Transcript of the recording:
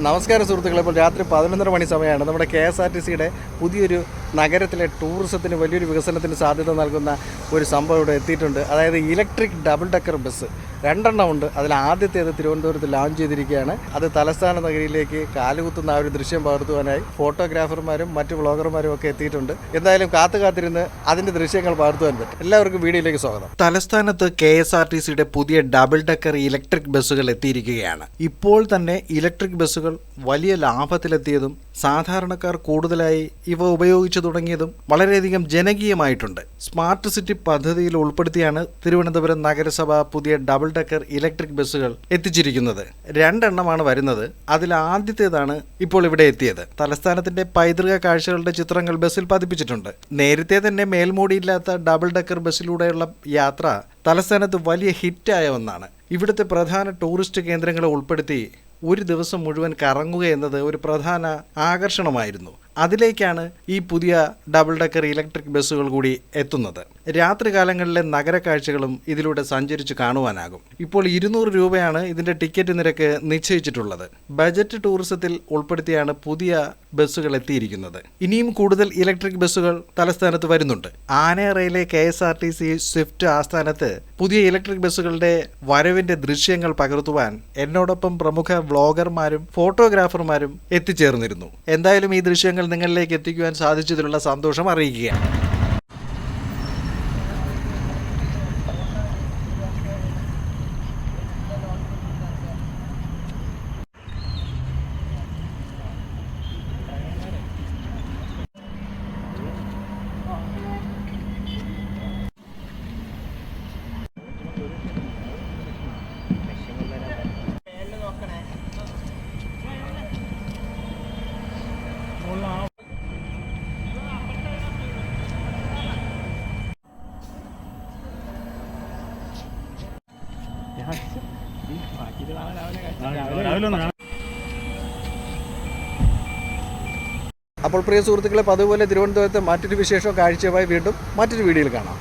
നമസ്കാരം സുഹൃത്തുക്കളെ. ഇപ്പോൾ രാത്രി 11:30 മണി സമയമാണ്. നമ്മുടെ KSRTCയുടെ പുതിയൊരു നഗരത്തിലെ ടൂറിസത്തിന് വലിയൊരു വികസനത്തിന് സാധ്യത നൽകുന്ന ഒരു സംഭവം ഇവിടെ എത്തിയിട്ടുണ്ട്. അതായത് ഇലക്ട്രിക് ഡബിൾ ഡെക്കർ ബസ് 2 ഉണ്ട്. അതിൽ ആദ്യത്തേത് തിരുവനന്തപുരത്ത് ലോഞ്ച് ചെയ്തിരിക്കുകയാണ്. അത് തലസ്ഥാന നഗരിയിലേക്ക് കാലുകുത്തുന്ന ആ ഒരു ദൃശ്യം പകർത്തുവാനായി ഫോട്ടോഗ്രാഫർമാരും മറ്റു വ്ളോഗർമാരും ഒക്കെ എത്തിയിട്ടുണ്ട്. എന്തായാലും കാത്തിരുന്ന് അതിൻ്റെ ദൃശ്യങ്ങൾ പകർത്തുവാൻ പറ്റും. എല്ലാവർക്കും വീഡിയോയിലേക്ക് സ്വാഗതം. തലസ്ഥാനത്ത് KSRTCയുടെ പുതിയ ഡബിൾ ഡെക്കർ ഇലക്ട്രിക് ബസ്സുകൾ എത്തിയിരിക്കുകയാണ്. ഇപ്പോൾ തന്നെ ഇലക്ട്രിക് ബസ്സുകൾ വലിയ ലാഭത്തിലെത്തിയതും സാധാരണക്കാർ കൂടുതലായി ഇവ ഉപയോഗിച്ചു തുടങ്ങിയതും വളരെയധികം ജനകീയമായിട്ടുണ്ട്. സ്മാർട്ട് സിറ്റി പദ്ധതിയിൽ ഉൾപ്പെടുത്തിയാണ് തിരുവനന്തപുരം നഗരസഭ പുതിയ ഡബിൾ ഡെക്കർ ഇലക്ട്രിക് ബസ്സുകൾ എത്തിച്ചിരിക്കുന്നത്. 2 വരുന്നത്. അതിൽ ആദ്യത്തേതാണ് ഇപ്പോൾ ഇവിടെ എത്തിയത്. തലസ്ഥാനത്തിന്റെ പൈതൃക കാഴ്ചകളുടെ ചിത്രങ്ങൾ ബസ്സിൽ പതിപ്പിച്ചിട്ടുണ്ട്. നേരത്തെ തന്നെ മേൽമൂടിയില്ലാത്ത ഡബിൾ ഡെക്കർ ബസ്സിലൂടെയുള്ള യാത്ര തലസ്ഥാനത്ത് വലിയ ഹിറ്റായ ഒന്നാണ്. ഇവിടുത്തെ പ്രധാന ടൂറിസ്റ്റ് കേന്ദ്രങ്ങളെ ഉൾപ്പെടുത്തി ഒരു ദിവസം മുഴുവൻ കറങ്ങുക എന്നത് ഒരു പ്രധാന ആകർഷണമായിരുന്നു. അതിലേക്കാണ് ഈ പുതിയ ഡബിൾ ഡെക്കർ ഇലക്ട്രിക് ബസ്സുകൾ കൂടി എത്തുന്നത്. രാത്രികാലങ്ങളിലെ നഗര കാഴ്ചകളും ഇതിലൂടെ സഞ്ചരിച്ച് കാണുവാനാകും. ഇപ്പോൾ 200 രൂപയാണ് ഇതിൻ്റെ ടിക്കറ്റ് നിരക്ക് നിശ്ചയിച്ചിട്ടുള്ളത്. ബജറ്റ് ടൂറിസത്തിൽ ഉൾപ്പെടുത്തിയാണ് പുതിയ ബസ്സുകൾ എത്തിയിരിക്കുന്നത്. ഇനിയും കൂടുതൽ ഇലക്ട്രിക് ബസ്സുകൾ തലസ്ഥാനത്ത് വരുന്നുണ്ട്. ആനയറയിലെ KSRTC സ്വിഫ്റ്റ് ആസ്ഥാനത്ത് പുതിയ ഇലക്ട്രിക് ബസ്സുകളുടെ വരവിന്റെ ദൃശ്യങ്ങൾ പകർത്തുവാൻ എന്നോടൊപ്പം പ്രമുഖ വ്ളോഗർമാരും ഫോട്ടോഗ്രാഫർമാരും എത്തിച്ചേർന്നിരുന്നു. എന്തായാലും ഈ ദൃശ്യങ്ങൾ നിങ്ങളിലേക്ക് എത്തിക്കുവാൻ സാധിച്ചതിലുള്ള സന്തോഷം അറിയിക്കുകയാണ്. അപ്പോൾ പ്രിയ സുഹൃത്തുക്കളെ, അതുപോലെ തിരുവനന്തപുരത്തെ മറ്റൊരു വിശേഷ കാഴ്ചയുമായി വീണ്ടും മറ്റൊരു വീഡിയോയിൽ കാണാം.